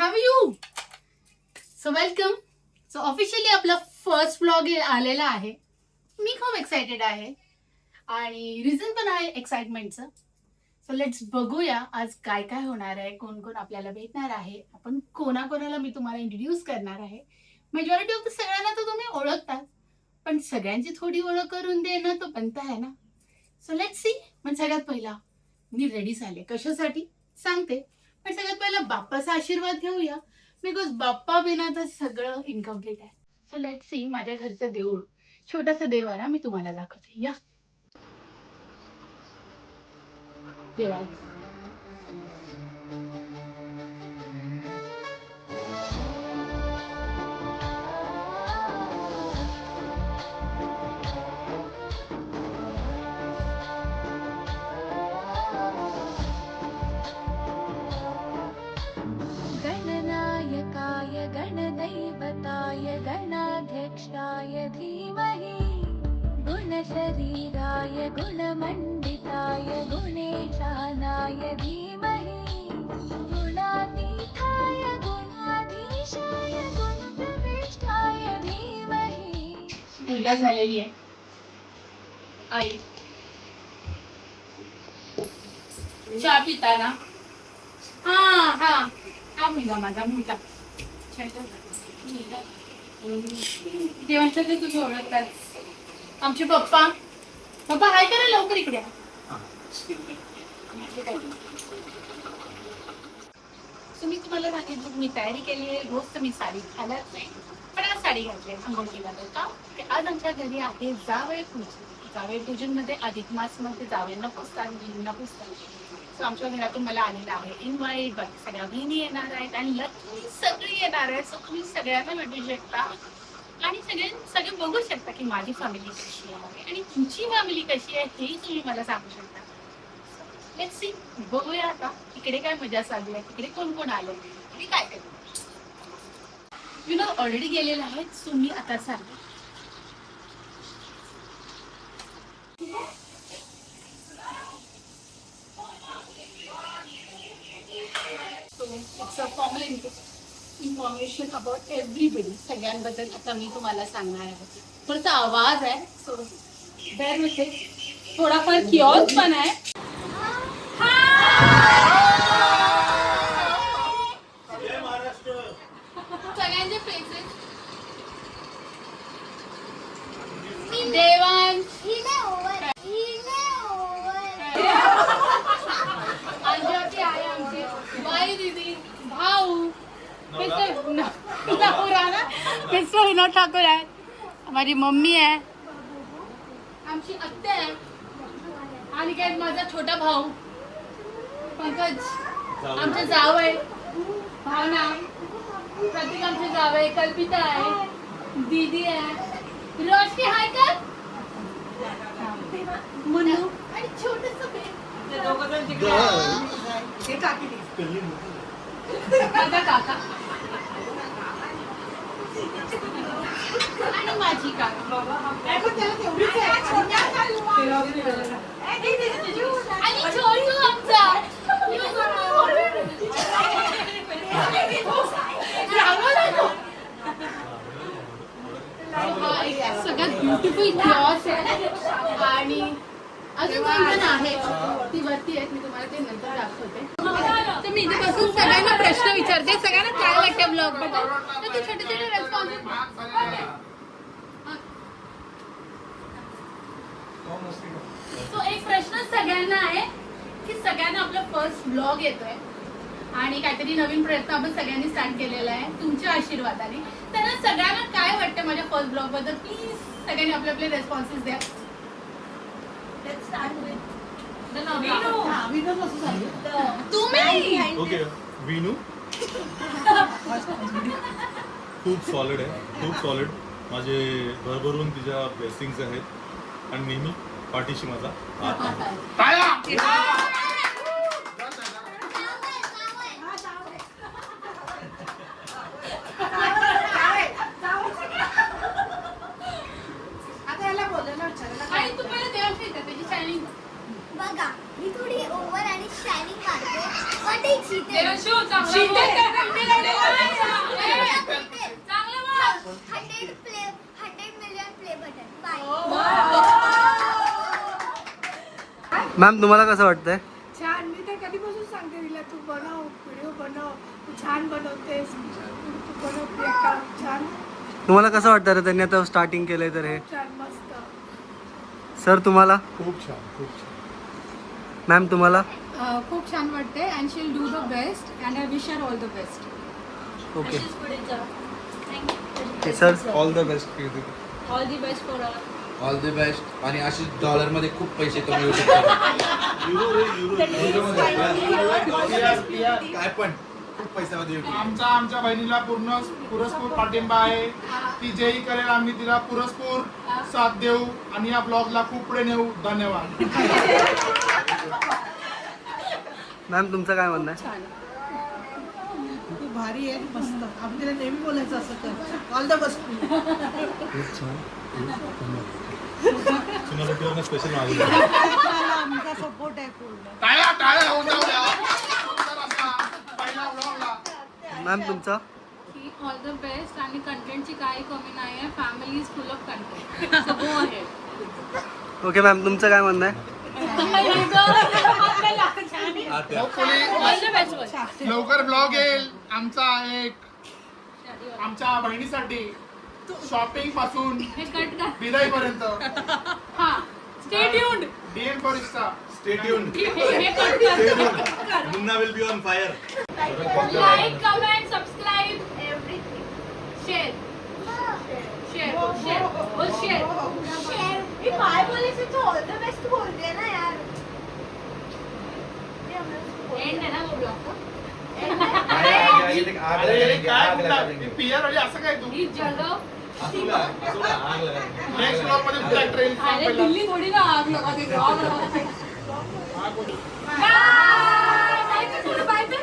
How you. So welcome. So officially आपला first vlog आलेला आहे. मी खूप एक्साइटेड आहे आणि रिझन पण आहे एक्साइटमेंटचं. सो लेट्स बघूया आज काय काय होणार आहे, कोण कोण आपल्याला भेटणार आहे, आपण कोणाकोणाला मी तुम्हाला इंट्रोड्यूस करणार आहे. मेजॉरिटी ऑफ द सगळ्यांना तर तुम्ही ओळखतात, पण सगळ्यांची थोडी ओळख करून देणं तो बनता आहे ना. So let's see. पण सगळ्यात पहिला मी रेडी झाले. कशासाठी सांगते, पण सगळ्यात पहिला बाप्पाचा आशीर्वाद घेऊया, बिकॉज बाप्पा बिना तर सगळं इनकम्प्लीट आहे. So let's see. माझ्या घरचं देऊळ, छोटासा देव आहे ना, मी तुम्हाला दाखवते. या देवाला गणनायकाय गणदैवताय गणाध्यक्षाय धीमहि गुणशरीराय गुणमण्डिताय गुणेशानाय धीमहि गुणातीताय गुणाधीशाय गुणप्रविष्टाय धीमहि. पूजा झालेली आहे. आई चहा पिता ना. हा हा हा मुलगा माझा मोठा देवांचं ते तुम्ही ओळखतात. आमचे पप्पा पप्पा हाय करा लवकर इकडे या. तुम्ही तुम्हाला सांगितलं मी तयारी केली आहे. रोज तर मी साडी घालत नाही, पण आज साडी घातली अंघोळ केल्यानंतर. का की आज आमच्या घरी आहे जावळ पूजन. जावळ पूजन मध्ये अधिक मास मध्ये जावयांना पुजतात, मुलींना पुजतात. सो आमच्या घरातून मला आलेलं आहे इन्व्हाइट. बाकी सगळ्या बहिणी येणार आहेत आणि लकी सगळी येणार आहे. सो तुम्ही सगळ्यांना भेटू शकता आणि सगळे बघू शकता की माझी फॅमिली कशी आहे आणि तुमची फॅमिली कशी आहे हेही तुम्ही मला सांगू शकता. Let's see. बघूया आता इकडे काय मजा चालू आहे, तिकडे कोण कोण आले आणि काय काय. यु नो ऑलरेडी गेलेले आहेत. सो मी आता सांगते. So it's a formal information about everybody. सगळ्यांबद्दल आता मी तुम्हाला सांगणार आहे. थोडासा आवाज आहे, सो बेअर विथ इट. थोडाफार किऑस पण आहे. सगळ्यांचे फेसेस. देवांश, अंजली आहे आमची, बाई दीदी, भाऊ, मिस्टर विनोद ठाकूर आहे, हमारी मम्मी आहे, आमची आत्या आहे आणि काय माझा छोटा भाऊ पंकज, आमचे जाव आहे भावना, प्रतीक आमचे जाव आहे, कल्पिता आहे, दीदी आहे, रोशनी हाय कर, मनू आणि छोटस माझा काका आणि माझी काका आणि छोटू आमचा सगळ्यात ब्युटिफुल क्लॉथ आहे आणि अजून पण आहे ती वरती आहेत. मी तुम्हाला ते नंतर दाखवते. तर मी इथे बसून सगळ्यांना प्रश्न विचारते, सगळ्यांना काय वाटतं ब्लॉग बद्दल, तर ते छोटे छोटे रेस्पॉन्स. तो एक प्रश्न सगळ्यांना आहे की सगळ्यांना आपला फर्स्ट ब्लॉग येतोय आणि काहीतरी नवीन प्रयत्न आपण सगळ्यांनी स्टार्ट केलेला आहे तुमच्या आशीर्वादाने. त्यांना सगळ्यांना काय वाटतं माझ्या फर्स्ट ब्लॉग बद्दल, प्लीज सगळ्यांनी आपले आपले रेस्पॉन्सेस द्या. Let's start with तुम्ही. ओके विनू खूप सॉलिड आहे, खूप सॉलिड. माझे भरभरून तिच्या ब्लेसिंग्स आहेत आणि नेहमी पाठीशी माझा हात आहे. आणि तुम्हाला देवाशी त्याची शायनिंग बघा मी थोडी ओव्हर आणि शायनिंग मारते, बट इट्स मॅम तुम्हाला कसं वाटतंय? छान. मी तर कधीपासून सांगते तिला तू बनव, व्हिडिओ बनव, तू छान बनवतेस, तू बनव प्रियंका, छान तुम्हाला कसं वाटतं रे त्यांनी आता स्टार्टिंग केलंय तर हे? छान मस्त. सर तुम्हाला? खूप छान. मॅम तुम्हाला? खूप छान वाटते and she will do the best and I wish her all the best. Okay sir. All the best all the best for all the best. आणि अशी डॉलरमध्ये खूप पैसे कमवू शकतात. काय पण खूप पैशामध्ये YouTube. आमच्या बहिणीला पूर्ण पुरस्पूर पाठिंबा आहे. ती जेही करेल आम्ही तिला पुरस्पूर साथ देऊ आणि या ब्लॉगला खूप पुढे नेऊ. धन्यवाद. मॅम तुमचं काय म्हणणं आहे? तू भारी आहे, मस्त. आपल्याला नेहमी बोलायचं असं कर. All the best. खूप छान. तुम्हाला स्पेशल मागवलं. आमचा सपोर्ट आहे पूर्ण. टाळ्या होऊन जाऊ द्या. पहिला ब्लॉगला. मॅम तुमचा? ऑल द बेस्ट आणि कंटेंटची काही कमी नाही आहे. Family is full of content. So go ahead. Okay ma'am तुमचं काय म्हणणं आहे? लवकर ब्लॉग येईल आमचा एक आमच्या बहिणीसाठी शॉपिंग पासून हे कट कर. विदाई पर्यंत. हा stay tuned. DM for Insta. Stay tuned. हे कट कर. Munna will be on fire. Like comment subscribe everything. Share मी काय बोलायचं तू ऑल द बेस्ट बोलते ना यार. एंड आहे ना ब्लॉग. अरे काय पियर म्हणजे असं काय तू ही जगह नेक्स्ट ब्लॉग मध्ये तुला ट्रेन अरे दिल्ली थोडी ना आग लगा दे. आग होती. Bye bye.